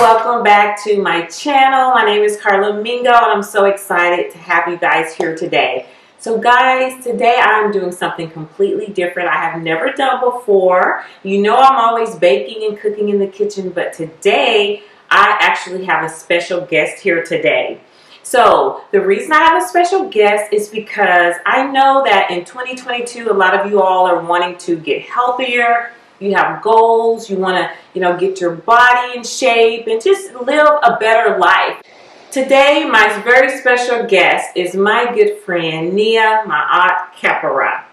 welcome back to my channel. My name is Karla Mingo and I'm so excited to have you guys here today. So guys, today I'm doing something completely different I have never done before. You know I'm always baking and cooking in the kitchen, but today I actually have a special guest here today. So the reason I have a special guest is because I know that in 2022 a lot of you all are wanting to get healthier. You have goals, you want to, get your body in shape and just live a better life. Today, my very special guest is my good friend, Maat Khepera.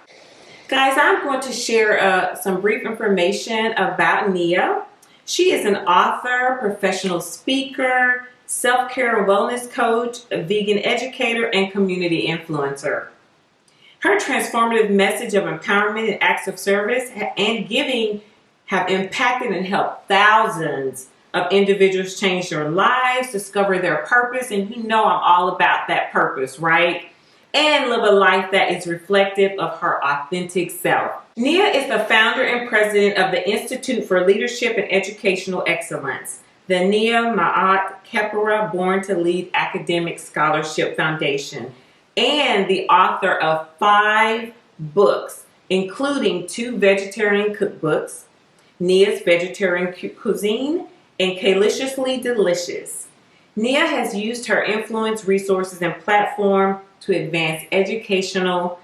Guys, I'm going to share some brief information about Nia. She is an author, professional speaker, self-care and wellness coach, a vegan educator, and community influencer. Her transformative message of empowerment and acts of service and giving have impacted and helped thousands of individuals change their lives, discover their purpose, and you know I'm all about that purpose, right? And live a life that is reflective of her authentic self. Nia is the founder and president of the Institute for Leadership and Educational Excellence, the Maat Khepera Born to Lead Academic Scholarship Foundation, and the author of 5 books, including 2 vegetarian cookbooks, Nia's Vegetarian Cuisine and Caliciously Delicious. Nia has used her influence, resources, and platform to advance educational,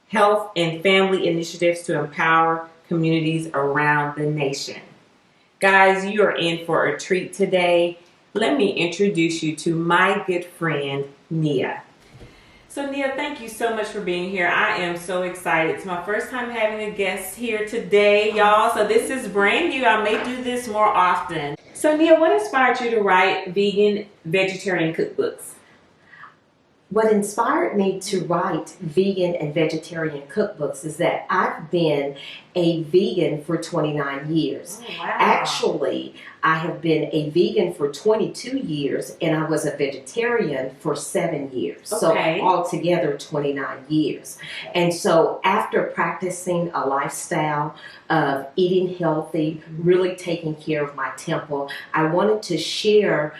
health, and family initiatives to empower communities around the nation. Guys, you are in for a treat today. Let me introduce you to my good friend, Nia. So Nia, thank you so much for being here. I am so excited. It's my first time having a guest here today, y'all. So this is brand new. I may do this more often. So Nia, what inspired you to write vegan, vegetarian cookbooks? What inspired me to write vegan and vegetarian cookbooks is that I've been a vegan for 29 years. Oh, wow. Actually, I have been a vegan for 22 years and I was a vegetarian for 7 years. Okay. So altogether 29 years. Okay. And so after practicing a lifestyle of eating healthy, really taking care of my temple, I wanted to share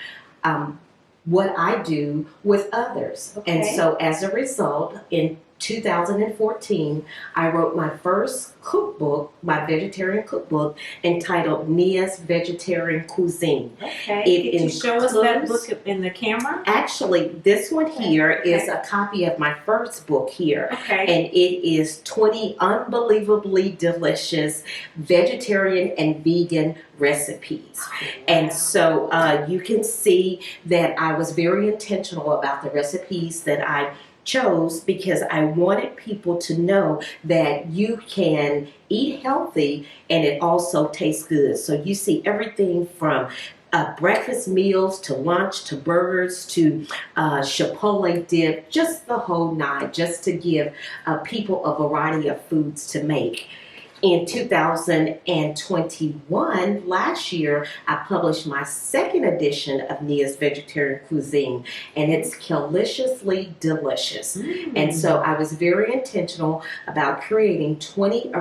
what I do with others. Okay. And so as a result, in 2014, I wrote my first cookbook, my vegetarian cookbook, entitled Nia's Vegetarian Cuisine. Okay. Could you show us that book in the camera? Actually, this one here is a copy of my first book here. Okay. And it is 20 unbelievably delicious vegetarian and vegan recipes. And so you can see that I was very intentional about the recipes that I chose because I wanted people to know that you can eat healthy and it also tastes good. So you see everything from breakfast meals to lunch to burgers to chipotle dip, just the whole 9, just to give people a variety of foods to make. In 2021, last year, I published my second edition of Nia's Vegetarian Cuisine, and it's Caliciously Delicious. And so I was very intentional about creating 20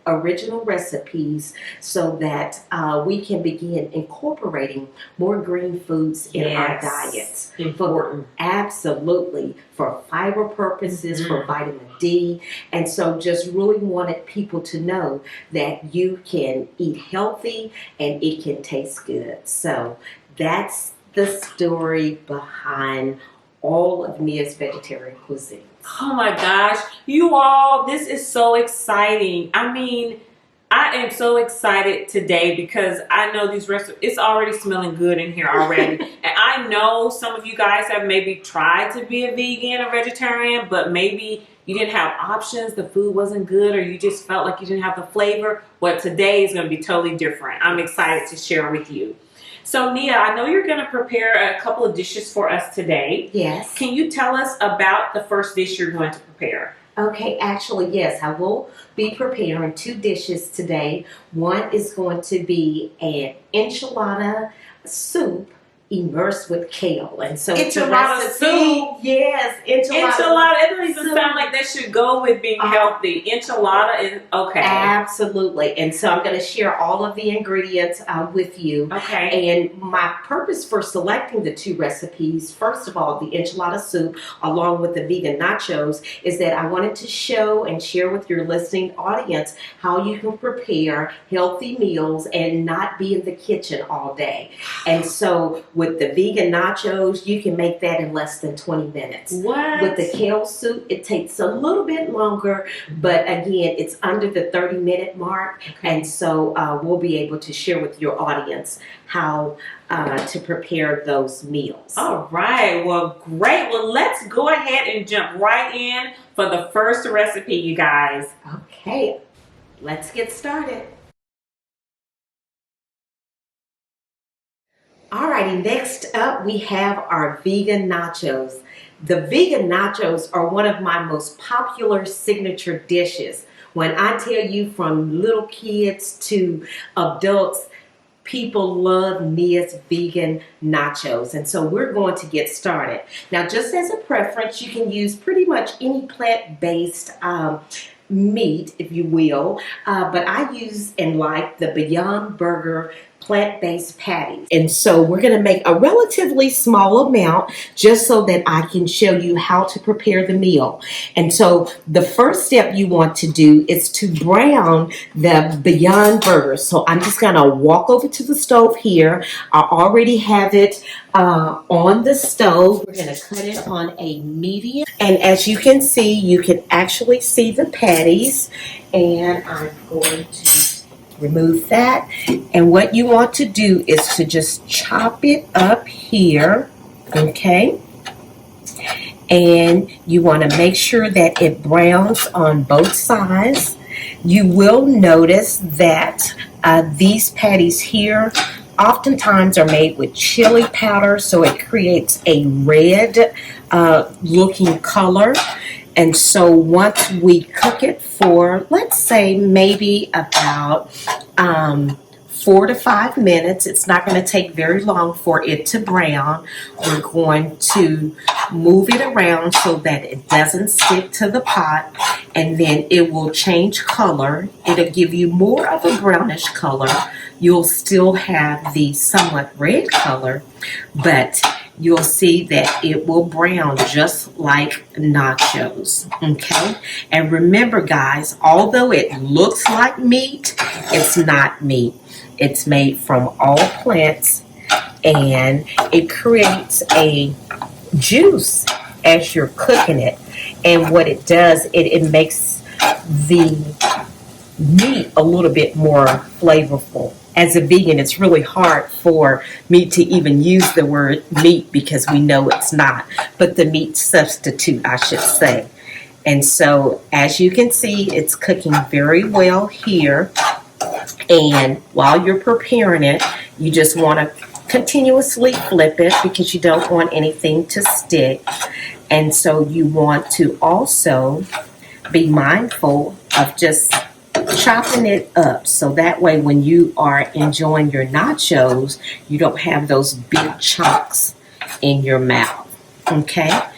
original recipes so that we can begin incorporating more green foods in our diets. Important. Absolutely. For fiber purposes, for vitamin D. And so just really wanted people to know that you can eat healthy and it can taste good. So that's the story behind all of Nia's Vegetarian Cuisine. Oh my gosh, you all, this is so exciting. I mean, I am so excited today because I know these recipes, it's already smelling good in here already. And I know some of you guys have maybe tried to be a vegan or vegetarian, but maybe you didn't have options, the food wasn't good, or you just felt like you didn't have the flavor. Well, today is going to be totally different. I'm excited to share with you. So Nia, I know you're going to prepare a couple of dishes for us today. Yes. Can you tell us about the first dish you're going to prepare? Okay, actually, yes, I will be preparing 2 dishes today. One is going to be an enchilada soup immersed with kale. And so enchilada soup. Yes, Enchilada. It doesn't even sound like that should go with being healthy. Enchilada is okay. Absolutely. And so I'm going to share all of the ingredients with you. Okay. And my purpose for selecting the two recipes, first of all, the enchilada soup along with the vegan nachos, is that I wanted to show and share with your listening audience how you can prepare healthy meals and not be in the kitchen all day. And so with the vegan nachos, you can make that in less than 20 minutes. What? With the kale soup, it takes a little bit longer, but again, it's under the 30-minute mark. Okay. And so we'll be able to share with your audience how to prepare those meals. All right. Well, great. Well, let's go ahead and jump right in for the first recipe, you guys. Okay, let's get started. Alrighty, next up we have our vegan nachos. The vegan nachos are one of my most popular signature dishes. When I tell you, from little kids to adults, people love Mia's vegan nachos. And so we're going to get started. Now, just as a preference, you can use pretty much any plant-based meat, if you will, but I use and like the Beyond Burger plant-based patties. And so we're going to make a relatively small amount just so that I can show you how to prepare the meal. And so the first step you want to do is to brown the Beyond Burger. So I'm just going to walk over to the stove here. I already have it on the stove. We're going to cut it on a medium. And as you can see, you can actually see the patties. And I'm going to remove that. And what you want to do is to just chop it up here, okay? And you want to make sure that it browns on both sides. You will notice that these patties here oftentimes are made with chili powder, so it creates a red looking color. And so once we cook it for, let's say, maybe about 4 to 5 minutes, it's not going to take very long for it to brown. We're going to move it around so that it doesn't stick to the pot, and then it will change color. It'll give you more of a brownish color. You'll still have the somewhat red color, but you'll see that it will brown just like nachos, okay? And remember, guys, although it looks like meat, it's not meat. It's made from all plants, and it creates a juice as you're cooking it. And what it does, it makes the meat a little bit more flavorful. As a vegan, it's really hard for me to even use the word meat because we know it's not, but the meat substitute, I should say. And so, as you can see, it's cooking very well here. And while you're preparing it, you just want to continuously flip it because you don't want anything to stick. And so you want to also be mindful of just chopping it up, so that way when you are enjoying your nachos, you don't have those big chunks in your mouth, okay?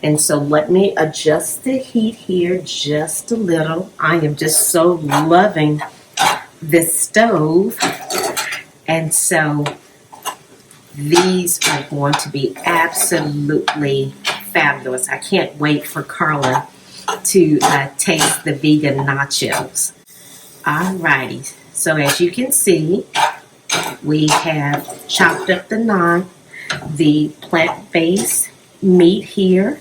And so let me adjust the heat here just a little. I am just so loving this stove. And so these are going to be absolutely fabulous. I can't wait for Karla to taste the vegan nachos. Alrighty, so as you can see, we have chopped up the plant-based meat here.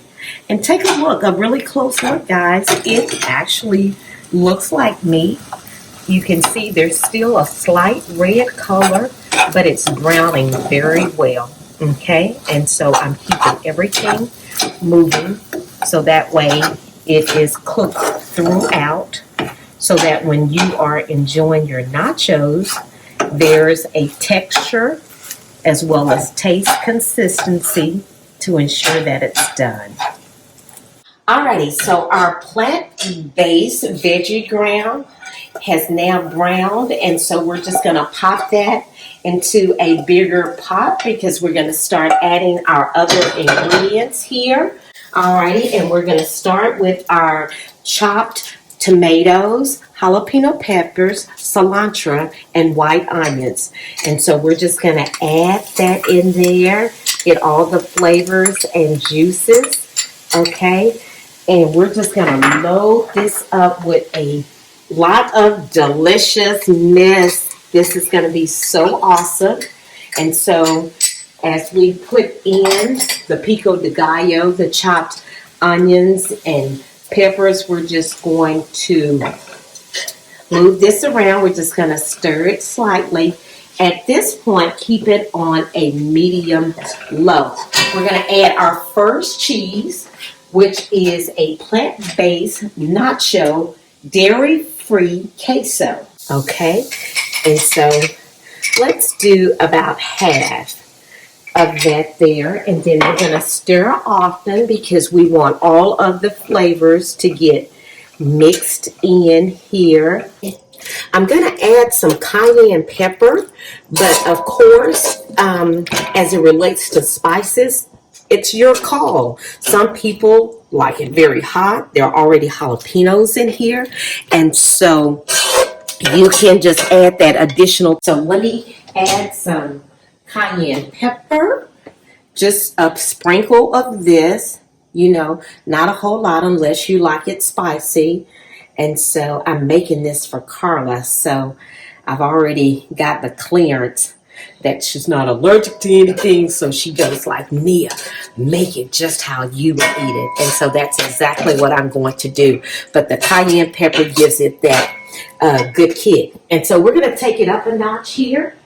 And take a look, a really close look, guys. It actually looks like meat. You can see there's still a slight red color, but it's browning very well, okay? And so I'm keeping everything moving so that way it is cooked throughout, so that when you are enjoying your nachos, there's a texture as well as taste consistency to ensure that it's done. Alrighty, so our plant-based veggie ground has now browned, and so we're just going to pop that into a bigger pot because we're going to start adding our other ingredients here. Alrighty, and we're going to start with our chopped tomatoes, jalapeno peppers, cilantro, and white onions. And so we're just going to add that in there, get all the flavors and juices, okay? And we're just going to load this up with a lot of deliciousness. This is going to be so awesome. And so as we put in the pico de gallo, the chopped onions and peppers, we're just going to move this around. We're just going to stir it slightly. At this point, keep it on a medium low. We're going to add our first cheese, which is a plant-based nacho dairy-free queso. Okay, and so let's do about half of that there, and then we're going to stir often because we want all of the flavors to get mixed in here. I'm going to add some cayenne pepper, but of course, as it relates to spices, it's your call. Some people like it very hot. There are already jalapenos in here, and so you can just add that additional. So let me add some cayenne pepper, just a sprinkle of this, not a whole lot unless you like it spicy. And so I'm making this for Karla, so I've already got the clearance that she's not allergic to anything, so she goes like, Nia, make it just how you would eat it. And so that's exactly what I'm going to do. But the cayenne pepper gives it that good kick. And so we're going to take it up a notch here.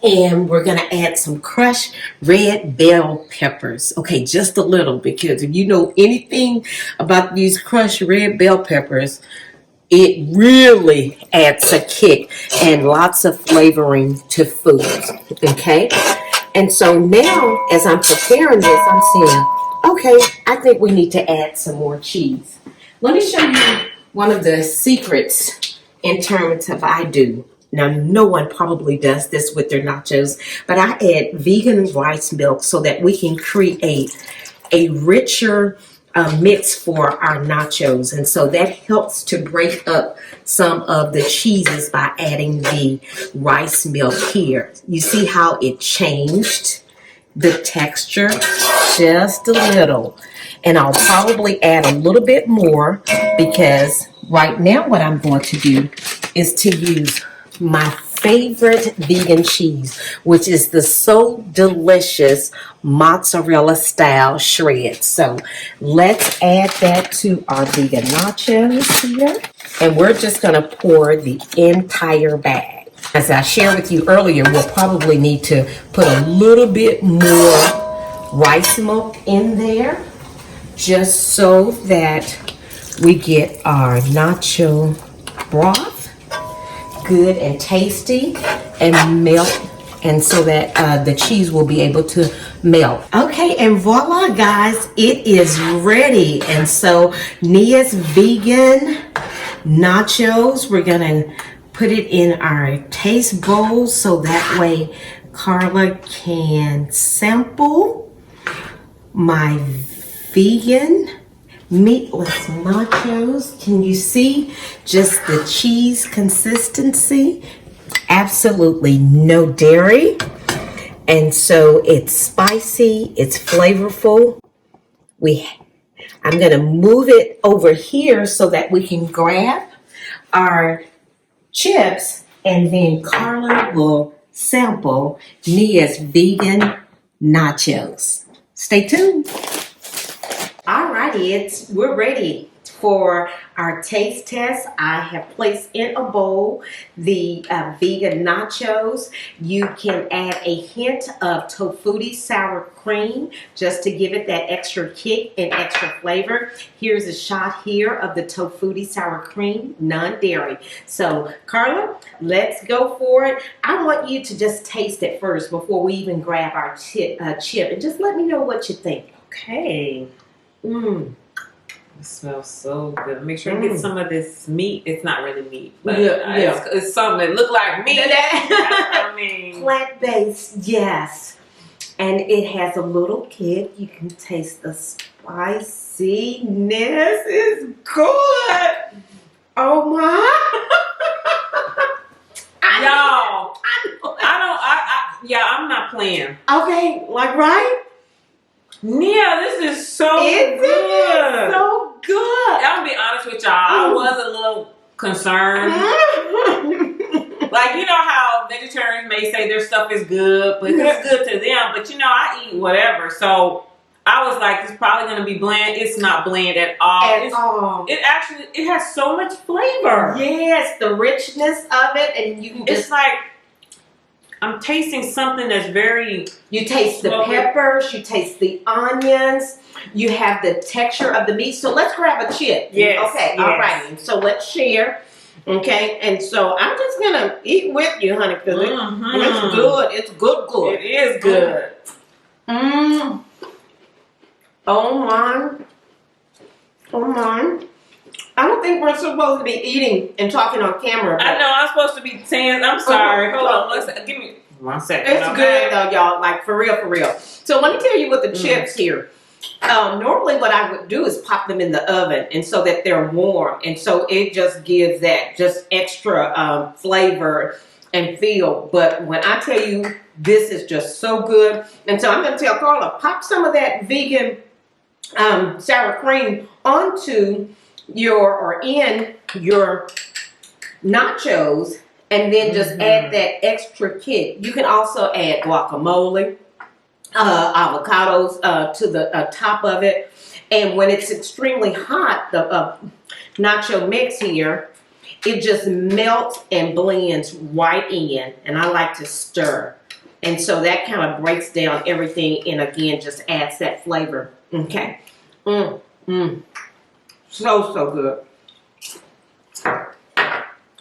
And we're going to add some crushed red bell peppers. Okay, just a little, because if you know anything about these crushed red bell peppers, it really adds a kick and lots of flavoring to foods. Okay, and so now as I'm preparing this, I'm saying, okay, I think we need to add some more cheese. Let me show you one of the secrets in terms of I do. Now, no one probably does this with their nachos, but I add vegan rice milk so that we can create a richer mix for our nachos. And so that helps to break up some of the cheeses by adding the rice milk here. You see how it changed the texture just a little. And I'll probably add a little bit more because right now what I'm going to do is to use my favorite vegan cheese, which is the So Delicious mozzarella style shreds. So let's add that to our vegan nachos here. And we're just going to pour the entire bag. As I shared with you earlier, we'll probably need to put a little bit more rice milk in there just so that we get our nacho broth good and tasty and melt, and so that the cheese will be able to melt. Okay, and voila guys, it is ready. And so Nia's vegan nachos, we're gonna put it in our taste bowls so that way Karla can sample my vegan meatless nachos. Can you see just the cheese consistency? Absolutely no dairy. And so it's spicy, it's flavorful. I'm going to move it over here so that we can grab our chips, and then Karla will sample Nia's vegan nachos. Stay tuned. Alrighty, we're ready for our taste test. I have placed in a bowl the vegan nachos. You can add a hint of tofutti sour cream just to give it that extra kick and extra flavor. Here's a shot here of the tofutti sour cream, non-dairy. So Karla, let's go for it. I want you to just taste it first before we even grab our chip, and just let me know what you think. Okay. It smells so good. Make sure you get some of this meat. It's not really meat, but Yeah. it's something that look like meat. I mean, plant-based, yes. And it has a little kick. You can taste the spiciness. It's good. Oh my! y'all, I'm not playing. Okay, like right? Yeah, this is so Isn't good. it so good? I'm gonna be honest with y'all. I was a little concerned. Like, you know how vegetarians may say their stuff is good, but it's good to them. But you know, I eat whatever. So I was like, it's probably gonna be bland. It's not bland at all. It has so much flavor. Yes, the richness of it, and you can just. It's like I'm tasting something that's very. You taste the peppers, you taste the onions, you have the texture of the meat. So let's grab a chip. Yes. Okay, yes. all right. So let's share. Okay, and so I'm just gonna eat with you, honey, because it's good. It's good. It is good. Oh my. I don't think we're supposed to be eating and talking on camera. I know I'm supposed to be saying. I'm sorry. Hold on. Give me 1 second. It's good though, y'all. Like for real. So let me tell you what the chips here. Normally what I would do is pop them in the oven and so that they're warm, and so it just gives that just extra flavor and feel. But when I tell you this is just so good, and so I'm going to tell Karla, pop some of that vegan sour cream onto in your nachos, and then just add that extra kick. You can also add guacamole, avocados to the top of it. And when it's extremely hot, the nacho mix here, it just melts and blends right in. And I like to stir. And so that kind of breaks down everything and again just adds that flavor. Okay. So good.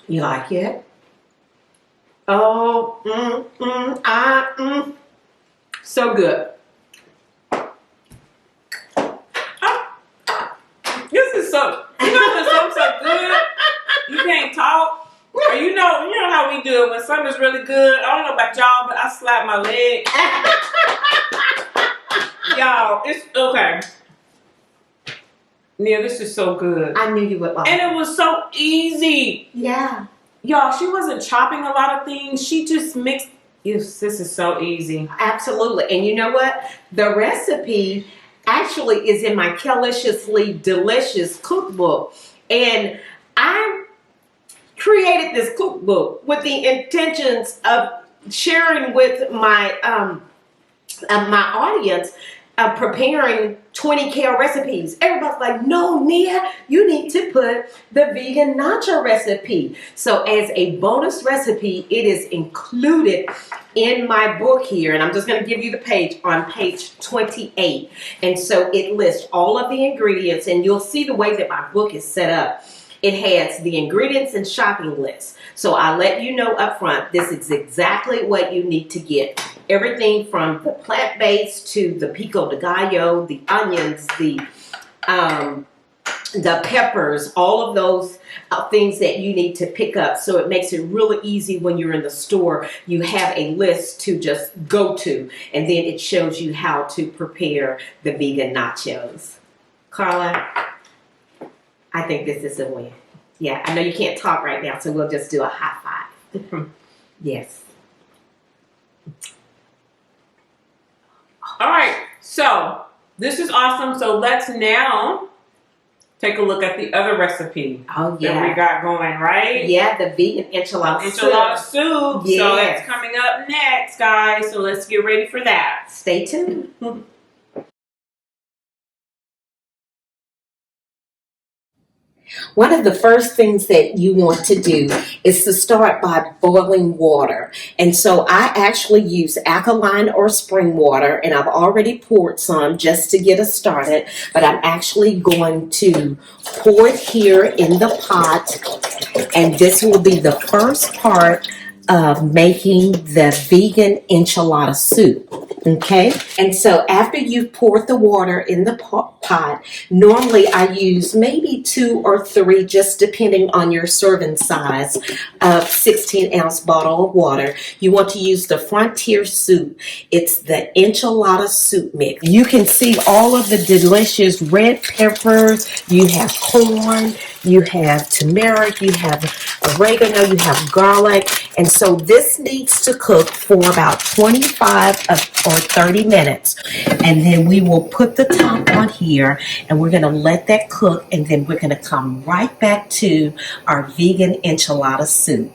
You like it? Oh, so good. This is so. You know when something's so good, you can't talk. Or you know how we do it when something's really good. I don't know about y'all, but I slap my leg. Y'all, it's okay. Yeah, this is so good. I knew you would like it. And it was so easy. Yeah. Y'all, she wasn't chopping a lot of things. She just mixed. Yes, this is so easy. Absolutely. And you know what? The recipe actually is in my Keliciously Delicious cookbook. And I created this cookbook with the intentions of sharing with my my audience preparing 20 kale recipes. Everybody's like, no, Nia, you need to put the vegan nacho recipe. So as a bonus recipe, it is included in my book here. And I'm just going to give you the page on page 28. And so it lists all of the ingredients, and you'll see the way that my book is set up. It has the ingredients and shopping list. So I let you know up front, this is exactly what you need to get. Everything from the plant-based to the pico de gallo, the onions, the peppers, all of those things that you need to pick up. So it makes it really easy when you're in the store. You have a list to just go to, and then it shows you how to prepare the vegan nachos. Karla, I think this is a win. Yeah, I know you can't talk right now, so we'll just do a high five. Yes. All right, so this is awesome. So let's now take a look at the other recipe that we got going, right? Yeah, the vegan enchilada soup. Yes. So that's coming up next, guys. So let's get ready for that. Stay tuned. One of the first things that you want to do is to start by boiling water. And so I actually use alkaline or spring water, and I've already poured some just to get us started, but I'm actually going to pour it here in the pot, and this will be the first part of making the vegan enchilada soup. Okay, and so after you've poured the water in the pot, normally I use maybe 2 or 3, just depending on your serving size, of 16-ounce bottle of water. You want to use the Frontier soup. It's the enchilada soup mix. You can see all of the delicious red peppers. You have corn, you have turmeric, you have oregano, you have garlic, and so this needs to cook for about 25 or 30 minutes. And then we will put the top on here and we're going to let that cook, and then we're going to come right back to our vegan enchilada soup.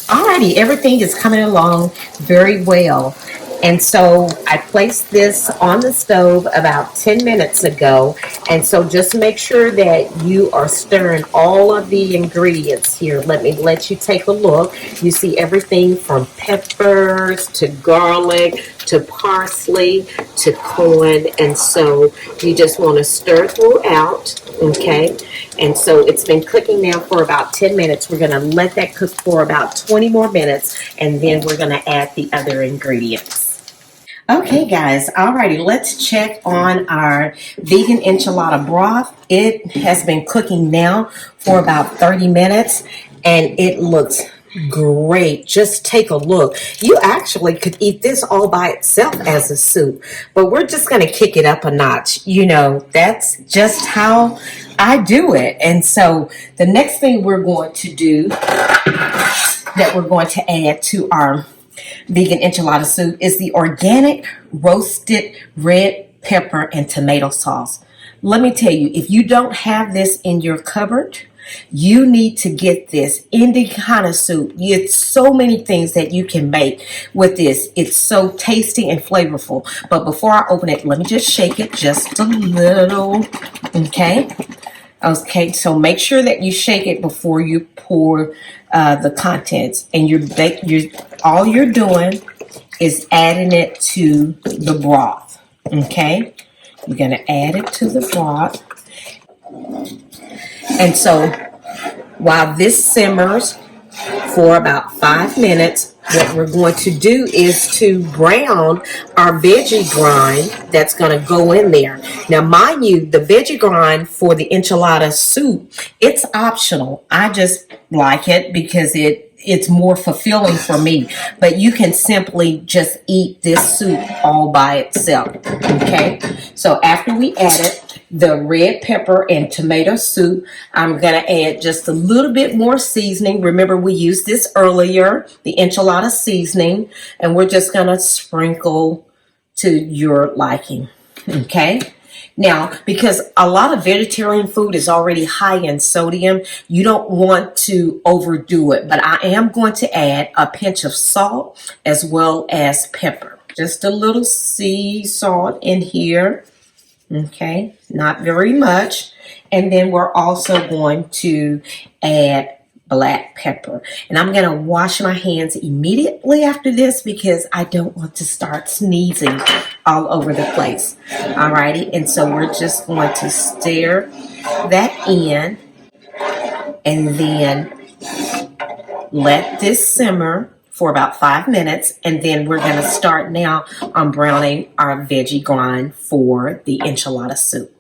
Alrighty, everything is coming along very well. And so I placed this on the stove about 10 minutes ago. And so just make sure that you are stirring all of the ingredients here. Let you take a look. You see everything from peppers to garlic to parsley to corn. And so you just want to stir throughout, okay? And so it's been cooking now for about 10 minutes. We're going to let that cook for about 20 more minutes, and then we're going to add the other ingredients. Okay, guys, alrighty, let's check on our vegan enchilada broth. It has been cooking now for about 30 minutes, and it looks great. Just take a look. You actually could eat this all by itself as a soup, but we're just going to kick it up a notch. You know, that's just how I do it. And so the next thing we're going to do, that we're going to add to our vegan enchilada soup, is the organic roasted red pepper and tomato sauce. Let me tell you, if you don't have this in your cupboard, you need to get this. Any kind of soup. It's so many things that you can make with this. It's so tasty and flavorful. But before I open it, let me just shake it just a little. Okay. Okay, so make sure that you shake it before you pour the contents. And all you're doing is adding it to the broth. Okay, you're going to add it to the broth. And so while this simmers for about 5 minutes, what we're going to do is to brown our veggie grind that's going to go in there. Now, mind you, the veggie grind for the enchilada soup, it's optional. I just like it because it's more fulfilling for me. But you can simply just eat this soup all by itself. Okay? So after we add the red pepper and tomato soup, I'm going to add just a little bit more seasoning. Remember, we used this earlier, the enchilada seasoning, and we're just going to sprinkle to your liking. Okay? Now, because a lot of vegetarian food is already high in sodium, you don't want to overdo it. But I am going to add a pinch of salt as well as pepper. Just a little sea salt in here. Okay, not very much. And then we're also going to add black pepper. And I'm going to wash my hands immediately after this because I don't want to start sneezing all over the place. Alrighty, and so we're just going to stir that in and then let this simmer for about 5 minutes, and then we're going to start now on browning our veggie grind for the enchilada soup.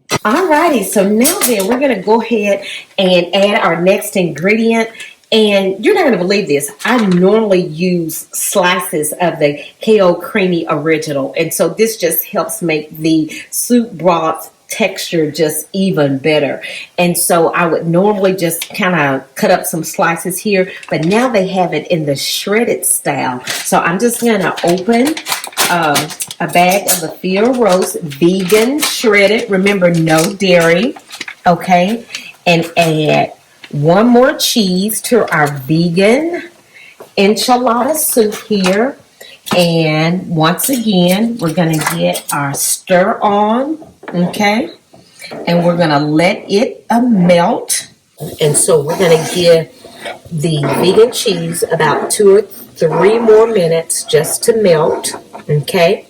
Alrighty, so now then we're going to go ahead and add our next ingredient. And you're not going to believe this. I normally use slices of the KO Creamy Original. And so this just helps make the soup broth texture just even better. And so I would normally just kind of cut up some slices here, but now they have it in the shredded style. So I'm just going to open a bag of the Field Roast vegan shredded, remember no dairy, okay, and add 1 more cheese to our vegan enchilada soup here. And once again, we're going to get our stir on, okay? And we're going to let it melt. And so we're going to give the vegan cheese about 2 or 3 more minutes just to melt, okay?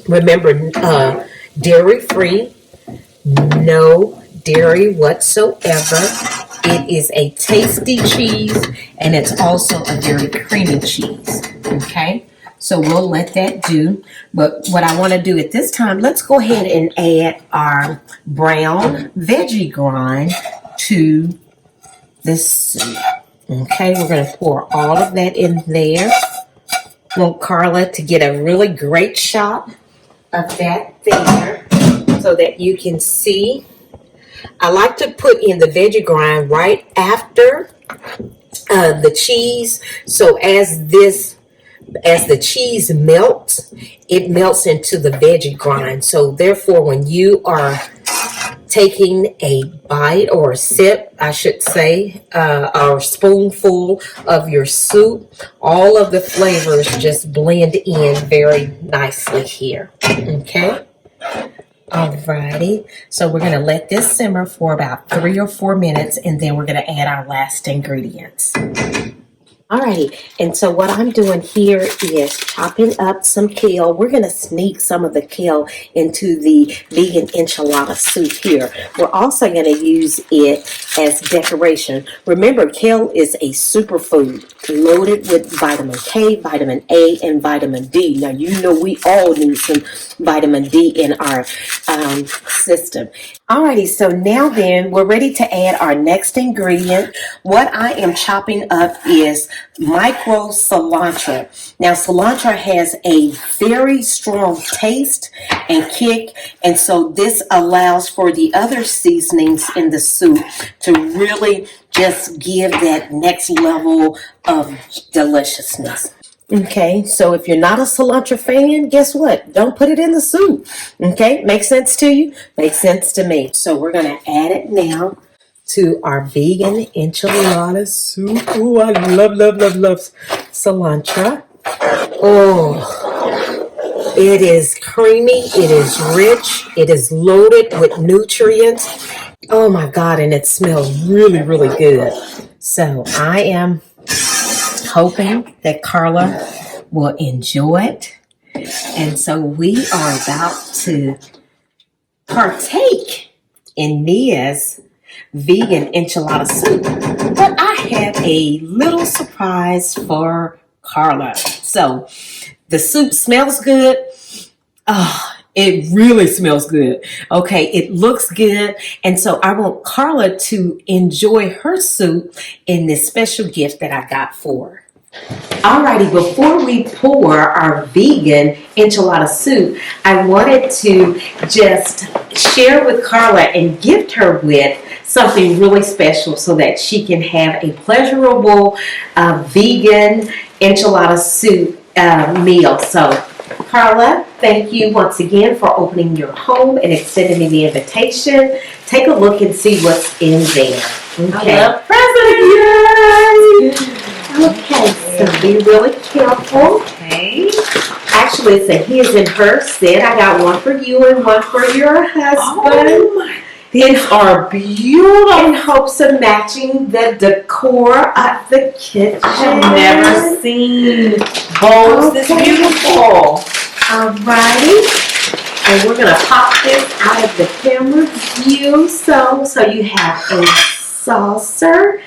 Remember, dairy-free, no dairy whatsoever. It is a tasty cheese, and it's also a very creamy cheese, okay? So we'll let that do. But what I want to do at this time, let's go ahead and add our brown veggie grind to this soup. Okay, we're going to pour all of that in there. Want Karla to get a really great shot of that there so that you can see. I like to put in the veggie grind right after the cheese. So as the cheese melts, it melts into the veggie grind. So therefore, when you are taking a bite or a sip, I should say, or a spoonful of your soup, all of the flavors just blend in very nicely here. Okay? Alrighty. So we're going to let this simmer for about 3 or 4 minutes, and then we're going to add our last ingredients. Alrighty, and so what I'm doing here is chopping up some kale. We're going to sneak some of the kale into the vegan enchilada soup here. We're also going to use it as decoration. Remember, kale is a superfood loaded with vitamin K, vitamin A, and vitamin D. Now, you know we all need some vitamin D in our system. Alrighty, so now then we're ready to add our next ingredient. What I am chopping up is micro cilantro. Now, cilantro has a very strong taste and kick, and so this allows for the other seasonings in the soup to really just give that next level of deliciousness. Okay, so if you're not a cilantro fan, guess what? Don't put it in the soup. Okay, makes sense to you? Makes sense to me. So we're going to add it now to our vegan enchilada soup. Oh, I love cilantro. Oh, it is creamy. It is rich. It is loaded with nutrients. Oh my God, and it smells really, really good. So I am hoping that Karla will enjoy it. And so we are about to partake in Mia's vegan enchilada soup. But I have a little surprise for Karla. So the soup smells good. Oh, it really smells good. Okay, it looks good. And so I want Karla to enjoy her soup in this special gift that I got for her. Alrighty, before we pour our vegan enchilada soup, I wanted to just share with Karla and gift her with something really special so that she can have a pleasurable vegan enchilada soup meal. So Karla, thank you once again for opening your home and extending me the invitation. Take a look and see what's in there. Okay. I love presents. Okay, so be really careful. Okay. Actually, it's a his and her set. I got one for you and one for your husband. Oh my. These are beautiful. In hopes of matching the decor of the kitchen. I've never seen bowls this beautiful. Alrighty. And we're going to pop this out of the camera view. So you have a saucer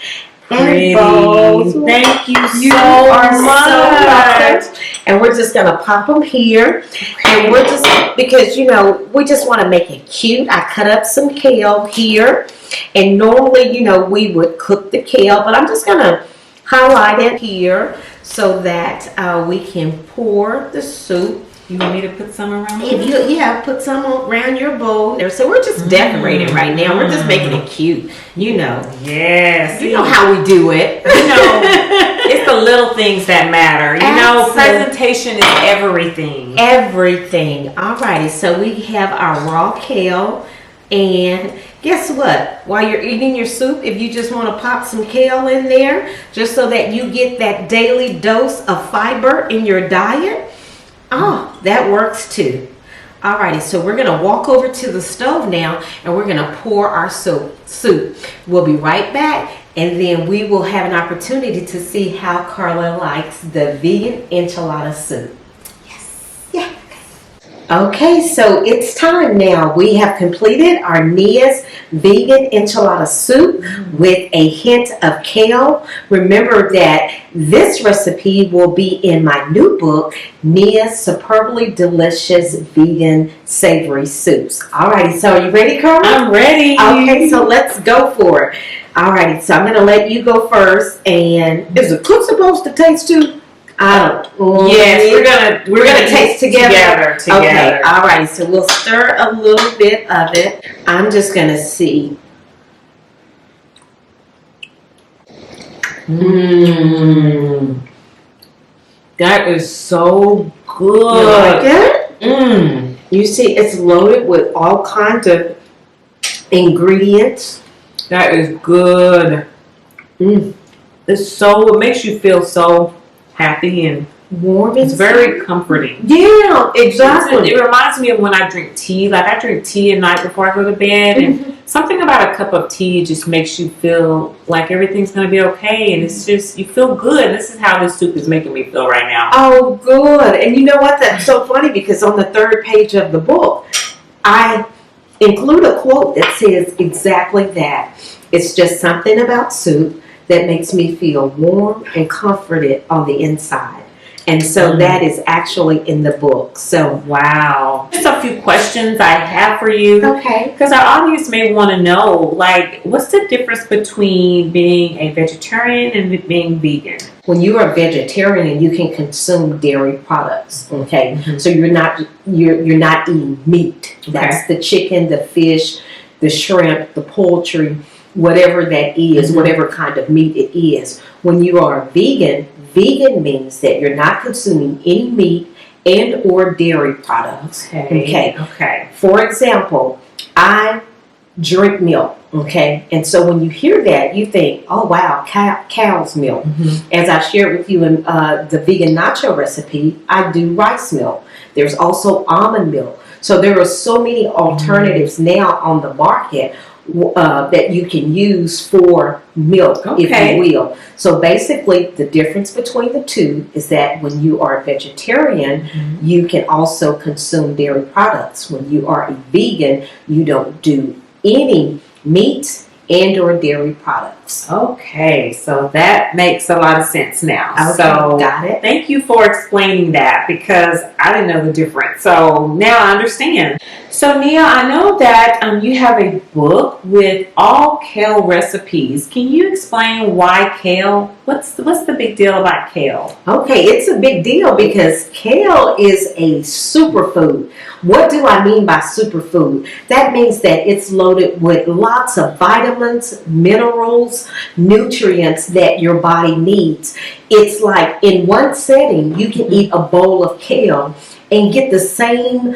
and bowls. Thank you You so are much. so welcome. And we're just going to pop them here. And we're just, because, you know, we just want to make it cute. I cut up some kale here. And normally, you know, we would cook the kale. But I'm just going to highlight it here so that we can pour the soup. You want me to put some around If you, put some around your bowl there. So we're just decorating right now. We're just making it cute, you know. Yes. You know how we do it. You know, it's the little things that matter. You know, presentation is everything. Everything. Alrighty, so we have our raw kale. And guess what? While you're eating your soup, if you just want to pop some kale in there, just so that you get that daily dose of fiber in your diet, oh, that works too. Alrighty, so we're going to walk over to the stove now and we're going to pour our soup. We'll be right back, and then we will have an opportunity to see how Karla likes the vegan enchilada soup. Yes. Yeah. Okay, so it's time now. We have completed our Nia's vegan enchilada soup with a hint of kale. Remember that this recipe will be in my new book, Nia's Superbly Delicious Vegan Savory Soups. Alrighty, so are you ready, Karla? I'm ready. Okay, so let's go for it. Alrighty, so I'm going to let you go first. And is the cook supposed to taste too? Yes, we're gonna taste together. Okay, all right. So we'll stir a little bit of it. I'm just gonna see. That is so good. You like it? You see, it's loaded with all kinds of ingredients. That is good. It makes you feel so happy and warm. It's very comforting. Yeah, exactly. It reminds me of when I drink tea. Like I drink tea at night before I go to bed, and something about a cup of tea just makes you feel like everything's going to be okay, and it's just, you feel good. This is how this soup is making me feel right now. Oh, good. And you know what? That's so funny because on the 3rd page of the book, I include a quote that says exactly that. It's just something about soup that makes me feel warm and comforted on the inside. And so that is actually in the book. So, wow. Just a few questions I have for you. Okay. Because our audience may want to know, like, what's the difference between being a vegetarian and being vegan? When you are a vegetarian, you can consume dairy products. Okay. So you're not eating meat. That's the chicken, the fish, the shrimp, the poultry, whatever that is, whatever kind of meat it is. When you are a vegan means that you're not consuming any meat and or dairy products. Okay. For example, I drink milk. Okay. And so when you hear that, you think, oh wow, cow's milk. As I shared with you in the vegan nacho recipe, I do rice milk. There's also almond milk. So there are so many alternatives now on the market that you can use for milk, if you will. So basically, the difference between the two is that when you are a vegetarian, you can also consume dairy products. When you are a vegan, you don't do any meat and or dairy products. Okay, so that makes a lot of sense now. Okay, so got it. Thank you for explaining that because I didn't know the difference. So now I understand. So Nia, I know that you have a book with all kale recipes. Can you explain why kale? What's the big deal about kale? Okay, it's a big deal because kale is a superfood. What do I mean by superfood? That means that it's loaded with lots of vitamins, minerals, nutrients that your body needs. It's like in one setting, you can eat a bowl of kale and get the same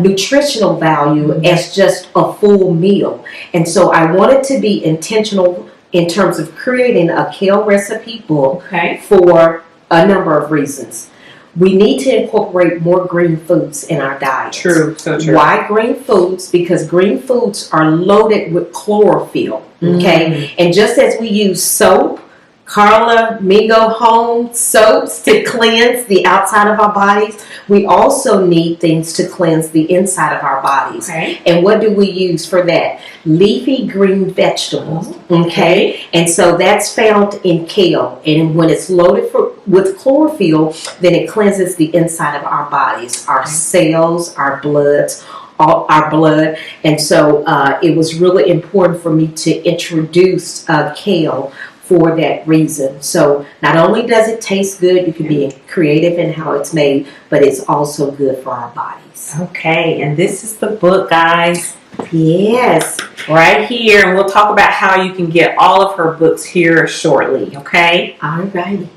nutritional value as just a full meal. And so I wanted to be intentional in terms of creating a kale recipe book for a number of reasons. We need to incorporate more green foods in our diet. True, so true. Why green foods? Because green foods are loaded with chlorophyll. Okay, and just as we use soap, Karla, Mingo home soaps to cleanse the outside of our bodies, we also need things to cleanse the inside of our bodies. And what do we use for that? Leafy green vegetables. Okay, and so that's found in kale. And when it's loaded with chlorophyll, then it cleanses the inside of our bodies, our cells, our bloods, our blood. And so it was really important for me to introduce kale for that reason. So not only does it taste good, you can be creative in how it's made, but it's also good for our bodies. Okay, and this is the book, guys. Yes. Right here, and we'll talk about how you can get all of her books here shortly, okay? All right.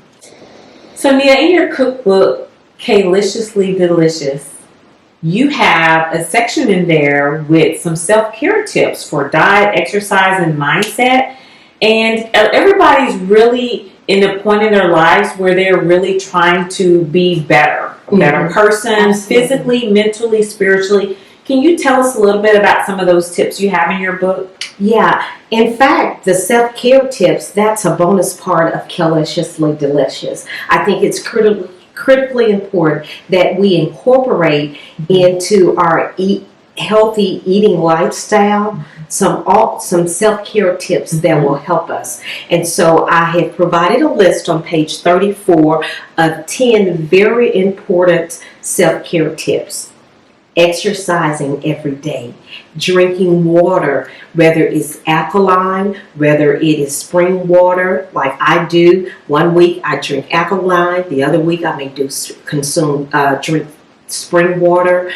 So Nia, in your cookbook, K-liciously Delicious, you have a section in there with some self-care tips for diet, exercise, and mindset. And everybody's really in a point in their lives where they're really trying to be better persons, physically, mentally, spiritually. Can you tell us a little bit about some of those tips you have in your book? Yeah. In fact, the self-care tips, that's a bonus part of K-liciously Delicious. I think it's critically important that we incorporate into our healthy eating lifestyle some self-care tips that will help us. And so I have provided a list on page 34 of 10 very important self-care tips. Exercising every day, drinking water, whether it's alkaline, whether it is spring water, like I do. One week I drink alkaline, the other week I may drink spring water.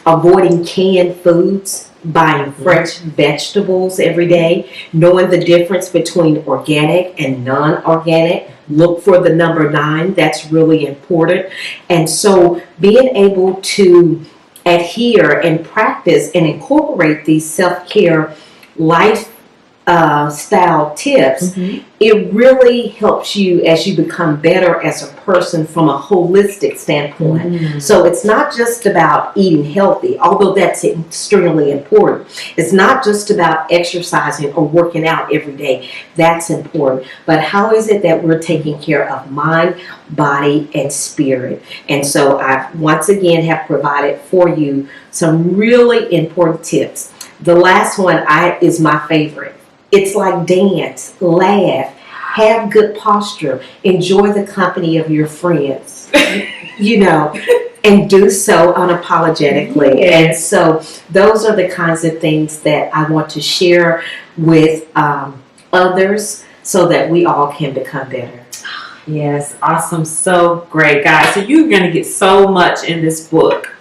Avoiding canned foods, buying fresh vegetables every day, knowing the difference between organic and non-organic. Look for the number 9. That's really important. And so being able to adhere and practice and incorporate these self-care lifestyle tips, it really helps you as you become better as a person from a holistic standpoint. So it's not just about eating healthy, although that's extremely important. It's not just about exercising or working out every day. That's important. But how is it that we're taking care of mind, body, and spirit? And so I once again have provided for you some really important tips. The last one is my favorite. It's like dance, laugh, have good posture, enjoy the company of your friends, and do so unapologetically. Yes. And so those are the kinds of things that I want to share with others so that we all can become better. Yes, awesome. So great, guys. So you're going to get so much in this book.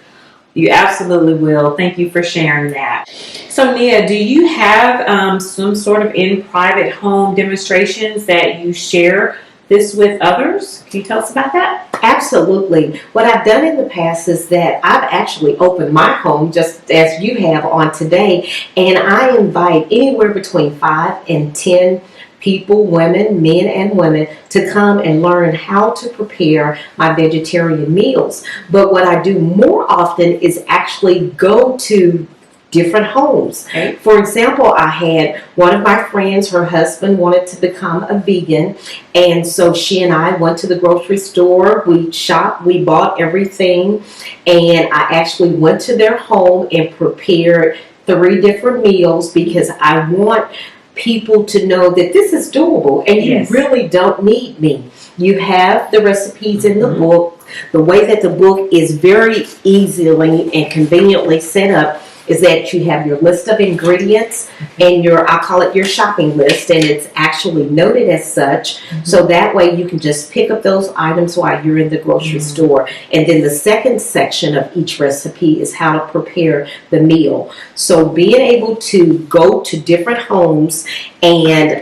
You absolutely will. Thank you for sharing that. So Nia, do you have some sort of in private home demonstrations that you share this with others? Can you tell us about that? Absolutely. What I've done in the past is that I've actually opened my home just as you have on today, and I invite anywhere between 5 and 10 people, women, men and women, to come and learn how to prepare my vegetarian meals. But what I do more often is actually go to different homes. Okay. For example, I had one of my friends, her husband wanted to become a vegan, and so she and I went to the grocery store, we shopped, we bought everything, and I actually went to their home and prepared 3 different meals because I want people to know that this is doable and you really don't need me. You have the recipes in the book. The way that the book is very easily and conveniently set up is that you have your list of ingredients and I call it your shopping list, and it's actually noted as such. So that way you can just pick up those items while you're in the grocery store. And then the second section of each recipe is how to prepare the meal. So being able to go to different homes and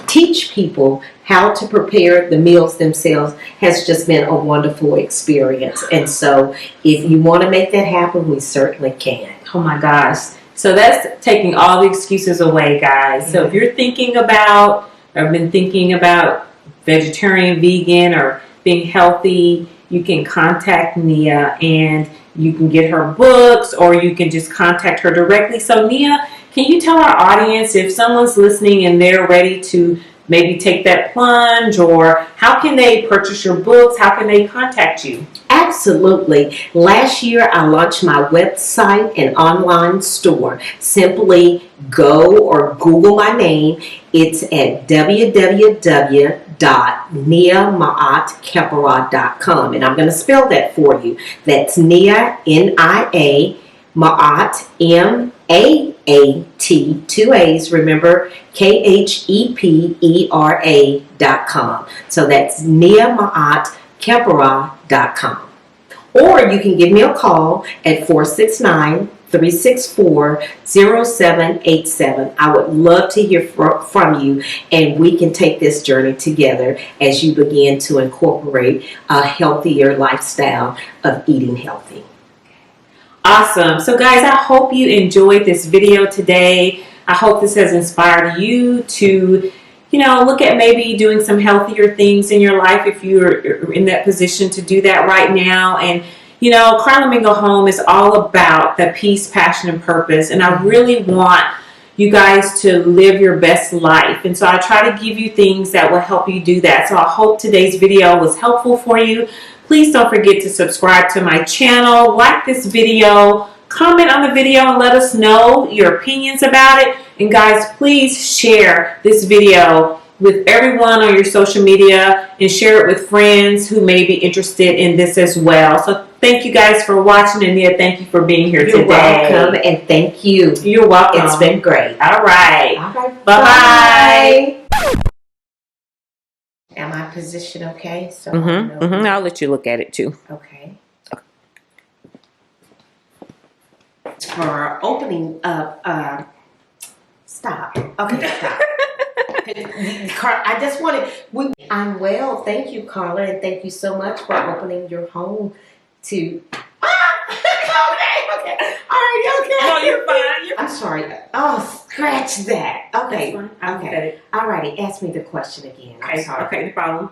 teach people how to prepare the meals themselves has just been a wonderful experience. And so if you want to make that happen, we certainly can. Oh my gosh. So that's taking all the excuses away, guys. So if you're thinking about or been thinking about vegetarian, vegan, or being healthy, you can contact Nia and you can get her books, or you can just contact her directly. So Nia, can you tell our audience if someone's listening and they're ready to maybe take that plunge, or how can they purchase your books? How can they contact you? Absolutely. Last year, I launched my website and online store. Simply go or Google my name. It's at www.niamaatkhepera.com. And I'm going to spell that for you. That's Nia, N-I-A, Maat, M-A-A-T, 2 A's, remember, Khepera.com. So that's niamaatkhepera.com. Or you can give me a call at 469-364-0787. I would love to hear from you, and we can take this journey together as you begin to incorporate a healthier lifestyle of eating healthy. Awesome. So guys, I hope you enjoyed this video today. I hope this has inspired you to, look at maybe doing some healthier things in your life if you're in that position to do that right now. And, Karla Mingo Home is all about the peace, passion, and purpose. And I really want, you guys to live your best life. And so I try to give you things that will help you do that. So I hope today's video was helpful for you. Please don't forget to subscribe to my channel, like this video, comment on the video and let us know your opinions about it. And guys, please share this video with everyone on your social media and share it with friends who may be interested in this as well. So thank you guys for watching, and Nia, thank you for being here today. You're welcome, and thank you. You're welcome. It's been great. All right. All right. Bye-bye. Am my position okay? So I'll let you look at it too. Okay. For opening up, stop. Okay, stop. I just wanted. I'm well, thank you, Karla, and thank you so much for opening your home to. Okay. All right, you okay? No, you're fine. I'm sorry. Oh, scratch that. Okay. That's fine. Okay. All righty. Ask me the question again. I'm sorry. Okay, no problem.